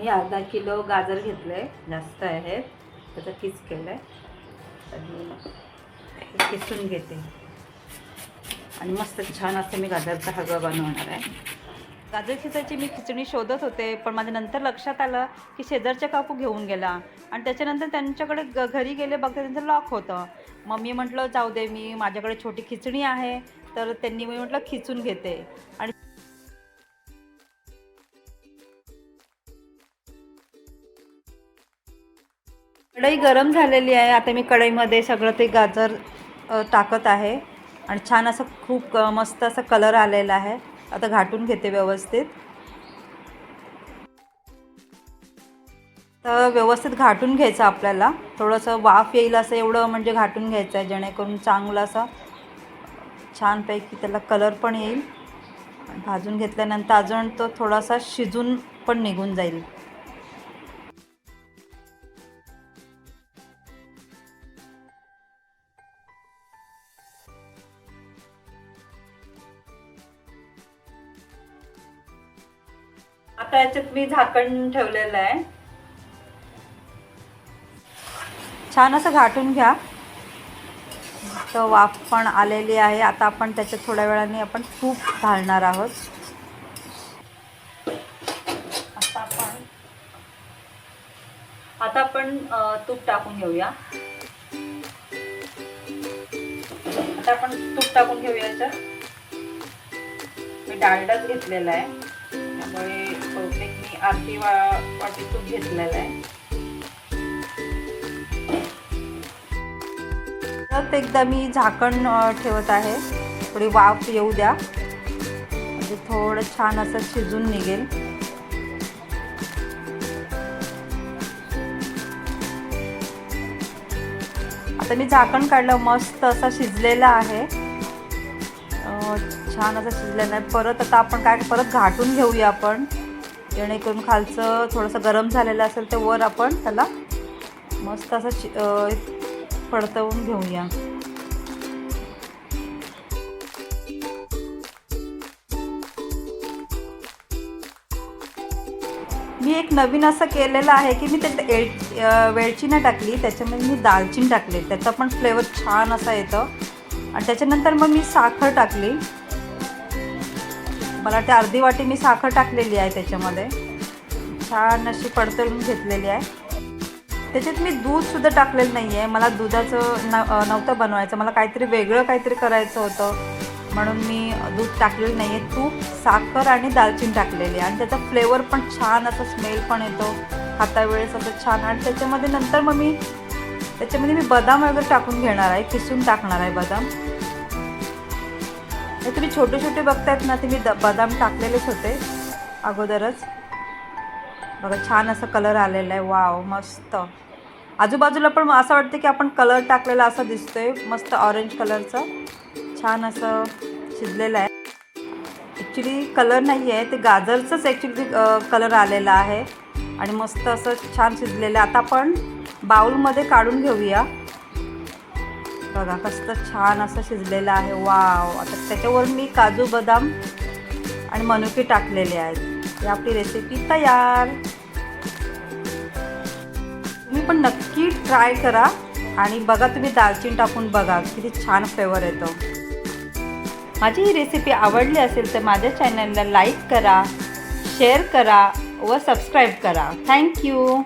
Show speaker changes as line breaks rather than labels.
मी अर्धा किलो गाजर घेतले, जास्त आहेत, त्याचा किस केलाय आणि हे किसून घेते आणि मस्त छान असं मी गाजरचा हलवा बनवणार आहे. गाजर खिसायची मी खिचडी शोधत होते, पण माझ्या नंतर लक्षात आलं की शेजारच्या काकू घेऊन गेला आणि त्याच्यानंतर त्यांच्याकडे घरी गेले बघते त्यांचं लॉक होतं. मग मी म्हटलं जाऊ दे, मी माझ्याकडे छोटी खिचडी आहे, तर त्यांनी मी म्हटलं खिचून घेते. आणि कढई गरम झालेली आहे. आता मी कढईमध्ये सगळं ते गाजर टाकत आहे आणि छान असं खूप मस्त असं कलर आलेला आहे. आता घाटून घेते व्यवस्थित. तर व्यवस्थित घाटून घ्यायचं आपल्याला, थोडंसं वाफ येईल असं एवढं म्हणजे घाटून घ्यायचं आहे, जेणेकरून चांगलं असं छानपैकी त्याला कलर पण येईल. भाजून घेतल्यानंतर अजून तो थोडासा शिजून पण निघून जाईल. आता याच्यात मी झाकण ठेवलेलं आहे. छान असं घाटून घ्या. तर वाफ पण आलेली आहे. आता आपण त्याच्यात थोड्या वेळाने आपण तूप घालणार आहोत. आता आपण तूप टाकून घेऊया. आता आपण तूप टाकून घेऊया. याच्यात मी डालडाच घेतलेला आहे, त्यामुळे बहुतेक मी अर्धी वाटी तूप घेतलेलं आहे. तर एकदा मी झाकण ठेवत आहे, थोडी वाफ येऊ द्या, म्हणजे थोडं छान असं शिजून निघेल. आता मी झाकण काढलं, मस्त असा शिजलेला आहे, छान असं शिजलेलं आहे. परत आता आपण काय परत घाटून घेऊया आपण, जेणेकरून खालचं थोडंसं गरम झालेलं असेल ते वर आपण त्याला मस्त असं पडतवून घेऊया. मी एक नवीन असं केलेलं आहे की मी त्यात वेलची नाही टाकली, त्याच्यामध्ये मी दालचिनी टाकली, त्याचा पण फ्लेवर छान असा येतं. आणि त्याच्यानंतर मग मी साखर टाकली. मला ते अर्धी वाटी मी साखर टाकलेली आहे, त्याच्यामध्ये छान अशी पडतळून घेतलेली आहे. त्याच्यात मी दूधसुद्धा टाकलेलं नाही आहे, मला दुधाचं नव्हतं बनवायचं, मला काहीतरी वेगळं काहीतरी करायचं होतं, म्हणून मी दूध टाकलेलं नाही आहे. तूप, साखर आणि दालचिनी टाकलेली आहे आणि त्याचा फ्लेवर पण छान असा स्मेल पण येतो खाता वेळेस असं छान. आणि त्याच्यामध्ये नंतर मग मी बदाम वगैरे टाकून घेणार आहे, किसून टाकणार आहे बदाम. हे तुम्ही छोटे छोटे बघतायत ना, ते मी बदाम टाकलेलेच होते अगोदरच. बघा छान असा कलर आलेला आहे. वाव, मस्त. आजूबाजूला पण असं वाटतं की आपण कलर टाकलेला असं दिसतोय, मस्त ऑरेंज कलरचं छान असं शिजलेलं आहे. ॲक्च्युली कलर नाही आहे, ते गाजरचंच ॲक्च्युली कलर आलेला आहे आणि मस्त असं छान शिजलेलं आहे. आता आपण बाउलमध्ये काढून घेऊया. बघा कसं छान असं शिजलेलं आहे. वाव. आता त्याच्यावर मी काजू, बदाम आणि मनुके टाकलेले आहेत. ही आपली रेसिपी तयार. तुम्ही पण नक्की ट्राय करा आणि बघा, तुम्ही दालचिनी टाकून बघा किती छान फ्लेवर येतो. माझी ही रेसिपी आवडली असेल तर माझ्या चॅनलला लाईक करा, शेअर करा व सबस्क्राईब करा. थँक्यू.